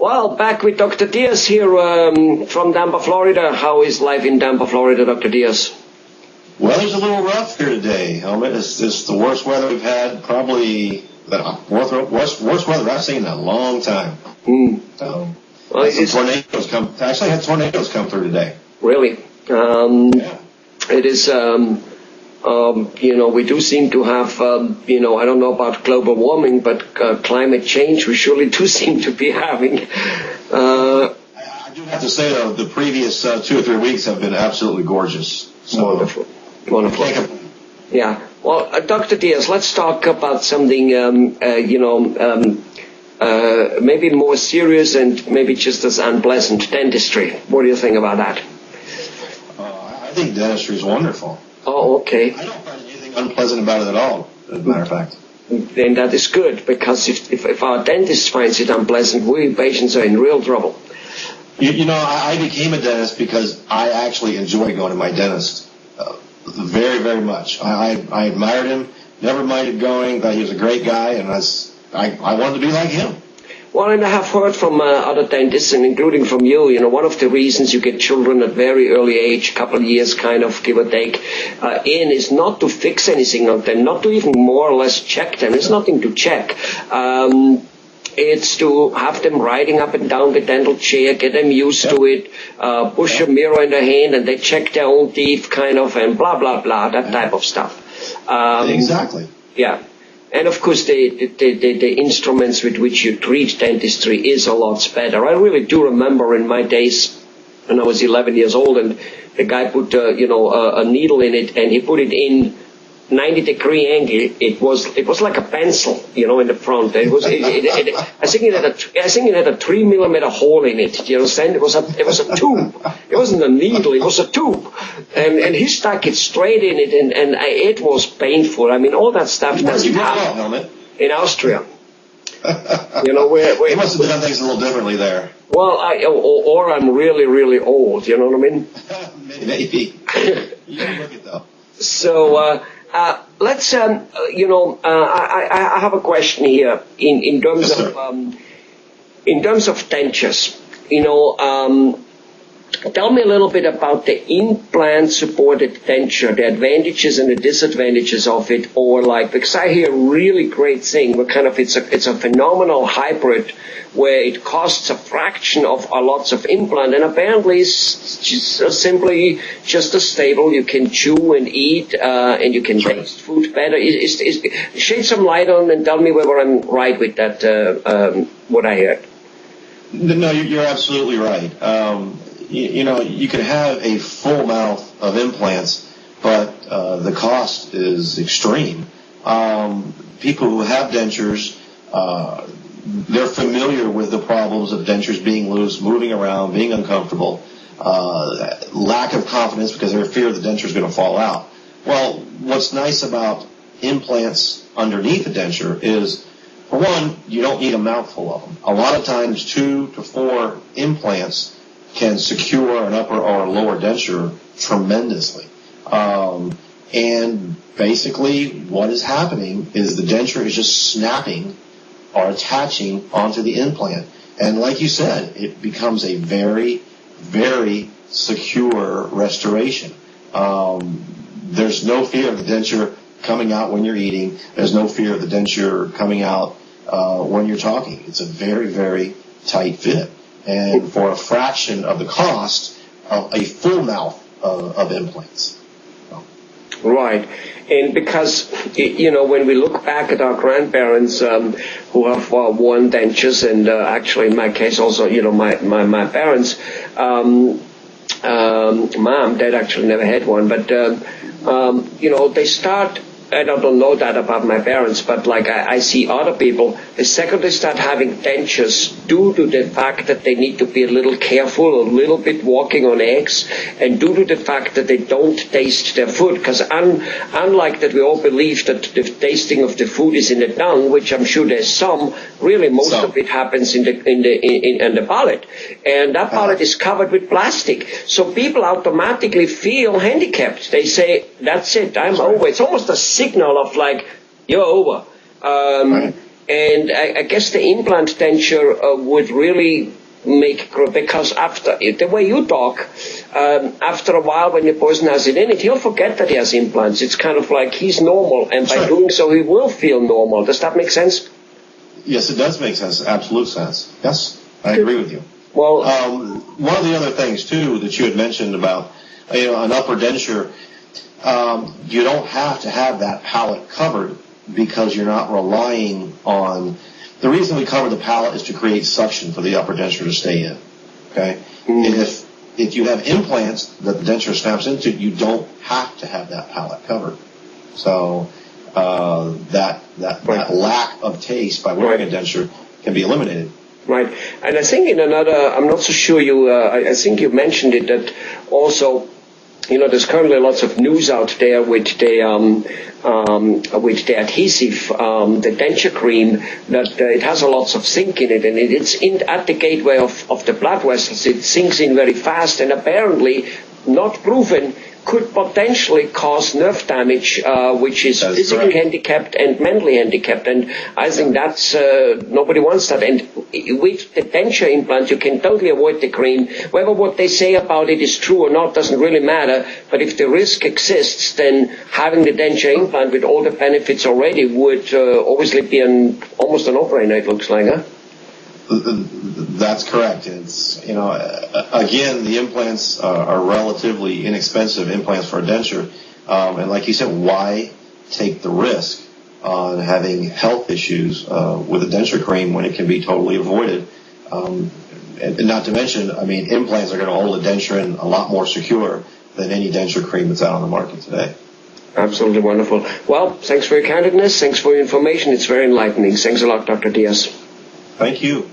Well, back with Dr. Diez here from Tampa, Florida. How is life in Tampa, Florida, Dr. Diez? Weather's a little rough here today, Helmut. It's the worst weather we've had, probably the worst weather I've seen in a long time. Tornadoes had tornadoes come through today. Really? Yeah. It is, we do seem to have, I don't know about global warming, but climate change we surely do seem to be having. I do have to say, though, the previous 2 or 3 weeks have been absolutely gorgeous. So, Wonderful. Yeah. Well, Dr. Diez, let's talk about something, maybe more serious and maybe just as unpleasant, dentistry. What do you think about that? I think dentistry is wonderful. Oh, okay. I don't find anything unpleasant about it at all, as a matter of fact. Then that is good, because if our dentist finds it unpleasant, we patients are in real trouble. I became a dentist because I actually enjoy going to my dentist very, very much. I admired him, never minded going, thought he was a great guy, and I wanted to be like him. Well, and I have heard from other dentists, and including from you, one of the reasons you get children at very early age, couple of years kind of, give or take, is not to fix anything on them, not to even more or less check them. There's nothing to check. It's to have them riding up and down the dental chair, get them used to it, push a mirror in their hand, and they check their own teeth, kind of, and blah, blah, blah, that type of stuff. Exactly. Yeah. And, of course, the instruments with which you treat dentistry is a lot better. I really do remember in my days when I was 11 years old, and the guy put, a needle in it, and he put it in 90-degree angle. It was like a pencil, in the front. It was. I think it had a 3-millimeter hole in it. Do you understand? It was a tube. It wasn't a needle. It was a tube, and he stuck it straight in it, and it was painful. I mean, all that stuff doesn't happen in Austria. They must have done things a little differently there. Well, or I'm really, really old. You know what I mean? Maybe. You can look it though. So. Let's, I have a question here in terms of dentures. Tell me a little bit about the implant-supported denture, the advantages and the disadvantages of it, because I hear a really great thing where kind of it's a phenomenal hybrid where it costs a fraction of lots of implant, and apparently it's simply just as stable. You can chew and eat, and you can taste food better. Shed some light on and tell me whether I'm right with that, what I heard. No, you're absolutely right. You can have a full mouth of implants, but the cost is extreme. People who have dentures, they're familiar with the problems of dentures being loose, moving around, being uncomfortable, lack of confidence because they're fear the denture is going to fall out. Well, what's nice about implants underneath the denture is, for one, you don't need a mouthful of them. A lot of times 2 to 4 implants can secure an upper or lower denture tremendously. And basically what is happening is the denture is just snapping or attaching onto the implant. And like you said, it becomes a very, very secure restoration. There's no fear of the denture coming out when you're eating. There's no fear of the denture coming out when you're talking. It's a very, very tight fit. And for a fraction of the cost of a full mouth of implants. Right. And because, when we look back at our grandparents who have worn dentures, and actually in my case also, my parents, mom, dad actually never had one, but, they start, I don't know that about my parents, but I see other people, the second they start having dentures, due to the fact that they need to be a little careful, a little bit walking on eggs, and due to the fact that they don't taste their food, because unlike that we all believe that the tasting of the food is in the tongue, which I'm sure there's some, really most of it happens in the palate, and that palate is covered with plastic, so people automatically feel handicapped. They say, that's it, I'm over. It's almost a signal of you're over. And I guess the implant denture would really because after the way you talk, after a while when the person has it in it, he'll forget that he has implants. It's kind of like he's normal, and by doing so, he will feel normal. Does that make sense? Yes, it does make sense. Absolute sense. Yes, I agree with you. Well, one of the other things too that you had mentioned about an upper denture, you don't have to have that palate covered because you're not relying on. The reason we cover the palate is to create suction for the upper denture to stay in. Okay, and if you have implants that the denture snaps into, you don't have to have that palate covered. So that lack of taste by wearing a denture can be eliminated. Right, and I think in another, I'm not so sure I think you mentioned it, that also, there's currently lots of news out there with the adhesive, the denture cream, that it has a lots of zinc in it, and it's at the gateway of the blood vessels. It sinks in very fast, and apparently, not proven, could potentially cause nerve damage, which is physically handicapped and mentally handicapped. And I think that's, nobody wants that. And with the denture implant, you can totally avoid the cream. Whether what they say about it is true or not doesn't really matter. But if the risk exists, then having the denture implant with all the benefits already would obviously be almost a no-brainer, it looks like, huh? That's correct. It's, again, the implants are relatively inexpensive implants for a denture. And like you said, why take the risk on having health issues with a denture cream when it can be totally avoided? And not to mention, implants are going to hold a denture in a lot more secure than any denture cream that's out on the market today. Absolutely wonderful. Well, thanks for your candidness. Thanks for your information. It's very enlightening. Thanks a lot, Dr. Diez. Thank you.